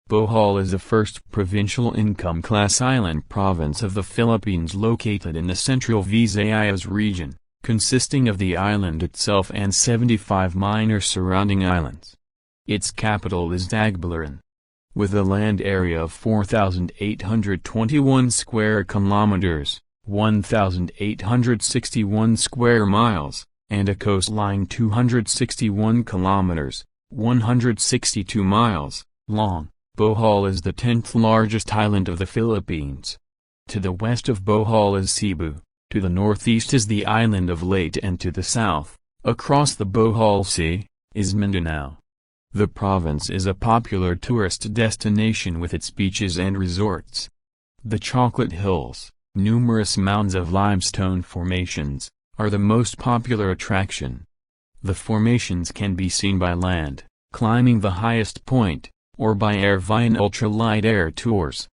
Bohol is the first provincial income-class island province of the Philippines located in the Central Visayas region, consisting of the island itself and 75 minor surrounding islands. Its capital is Tagbilaran. With a land area of 4,821 square kilometers, 1,861 square miles, and a coastline 261 kilometers, 162 miles, long, Bohol is the 10th largest island of the Philippines. To the west of Bohol is Cebu, to the northeast is the island of Leyte, and to the south, across the Bohol Sea, is Mindanao. The province is a popular tourist destination with its beaches and resorts. The Chocolate Hills, numerous mounds of limestone formations, are the most popular attraction. The formations can be seen by land, climbing the highest point, or by air via ultralight air tours.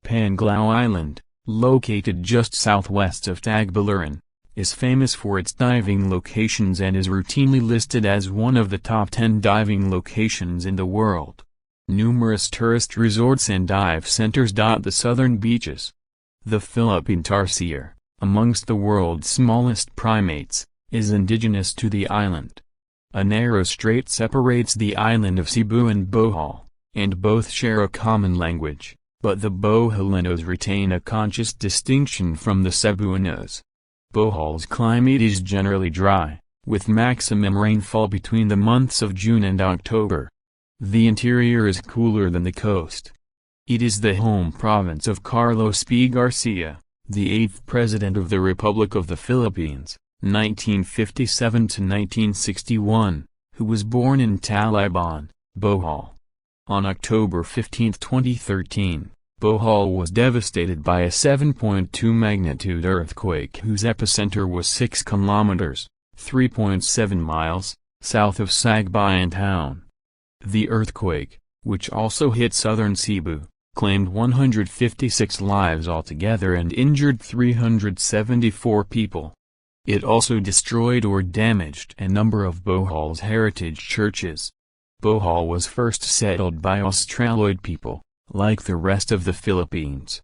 Panglao Island, located just southwest of Tagbilaran, is famous for its diving locations and is routinely listed as one of the top 10 diving locations in the world. Numerous tourist resorts and dive centers dot the southern beaches. The Philippine tarsier, amongst the world's smallest primates, is indigenous to the island. A narrow strait separates the island of Cebu and Bohol, and both share a common language, but the Boholinos retain a conscious distinction from the Cebuanos. Bohol's climate is generally dry, with maximum rainfall between the months of June and October. The interior is cooler than the coast. It is the home province of Carlos P. Garcia, the 8th President of the Republic of the Philippines, 1957 to 1961, who was born in Talibon, Bohol. On October 15, 2013, Bohol was devastated by a 7.2 magnitude earthquake whose epicenter was 6 kilometers, 3.7 miles, south of Sagbayan town. The earthquake, which also hit southern Cebu, claimed 156 lives altogether and injured 374 people. It also destroyed or damaged a number of Bohol's heritage churches. Bohol was first settled by Australoid people, like the rest of the Philippines.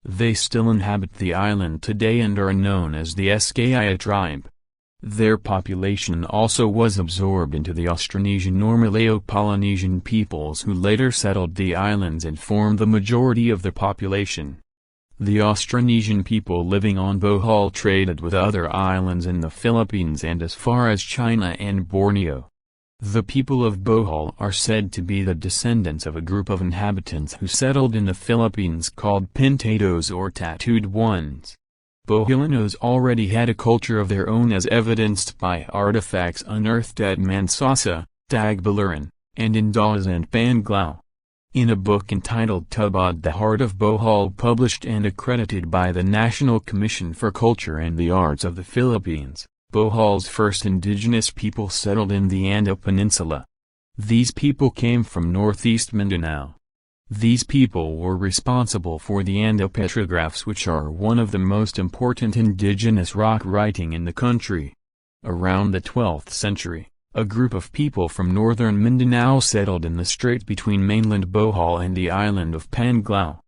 They still inhabit the island today and are known as the Eskaya tribe. Their population also was absorbed into the Austronesian or Malayo-Polynesian peoples who later settled the islands and formed the majority of the population. The Austronesian people living on Bohol traded with other islands in the Philippines and as far as China and Borneo. The people of Bohol are said to be the descendants of a group of inhabitants who settled in the Philippines called Pintados or Tattooed Ones. Boholinos already had a culture of their own as evidenced by artifacts unearthed at Mansasa, Tagbilaran, and in Dawes and Panglao. In a book entitled Tubod the Heart of Bohol published and accredited by the National Commission for Culture and the Arts of the Philippines, Bohol's first indigenous people settled in the Anda Peninsula. These people came from northeast Mindanao. These people were responsible for the Anda petrographs, which are one of the most important indigenous rock writing in the country. Around the 12th century, a group of people from northern Mindanao settled in the strait between mainland Bohol and the island of Panglao.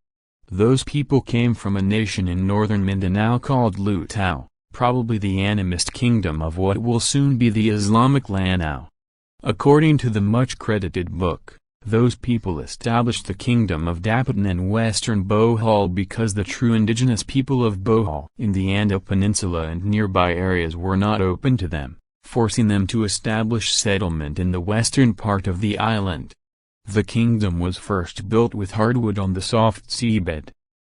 Those people came from a nation in northern Mindanao called Lutao, probably the animist kingdom of what will soon be the Islamic Lanao. According to the much-credited book, those people established the kingdom of Dapitan in western Bohol because the true indigenous people of Bohol in the Anda Peninsula and nearby areas were not open to them, forcing them to establish settlement in the western part of the island. The kingdom was first built with hardwood on the soft seabed.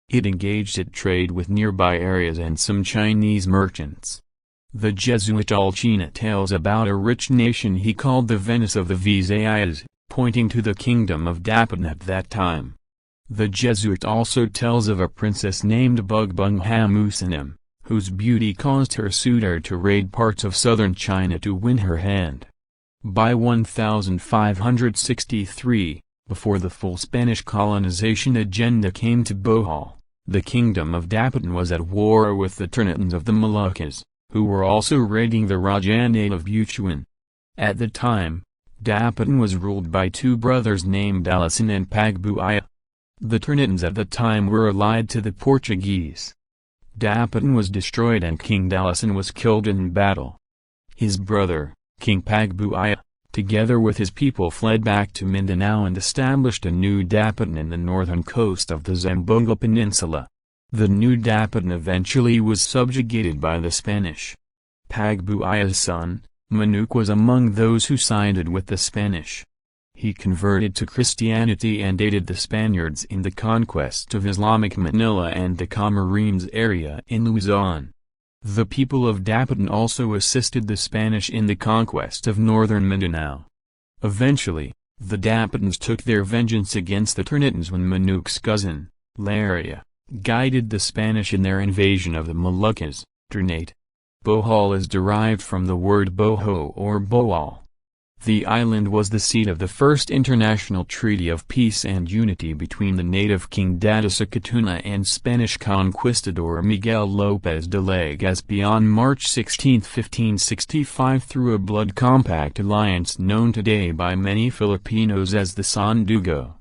It engaged in trade with nearby areas and some Chinese merchants. The Jesuit Alcina tells about a rich nation he called the Venice of the Visayas, pointing to the kingdom of Dapitan at that time. The Jesuit also tells of a princess named Bugbung Hamusanim, whose beauty caused her suitor to raid parts of southern China to win her hand. By 1563, before the full Spanish colonization agenda came to Bohol, the kingdom of Dapitan was at war with the Ternatans of the Moluccas, who were also raiding the Rajanate of Butuan. At the time, Dapitan was ruled by two brothers named Alasan and Pagbuaya, The Ternatans at the time were allied to the Portuguese. Dapitan was destroyed and King Dalasan was killed in battle. His brother, King Pagbuaya, together with his people fled back to Mindanao and established a new Dapitan in the northern coast of the Zamboanga Peninsula. The new Dapitan eventually was subjugated by the Spanish. Pagbuaya's son, Manuk, was among those who sided with the Spanish. He converted to Christianity and aided the Spaniards in the conquest of Islamic Manila and the Camarines area in Luzon. The people of Dapitan also assisted the Spanish in the conquest of northern Mindanao. Eventually, the Dapitans took their vengeance against the Ternatans when Manuk's cousin, Laria, guided the Spanish in their invasion of the Moluccas, Ternate. Bohol is derived from the word boho or boal. The island was the seat of the first international treaty of peace and unity between the native King Dadasacatuna and Spanish conquistador Miguel López de Legazpi on March 16, 1565 through a blood compact alliance known today by many Filipinos as the Sandugo.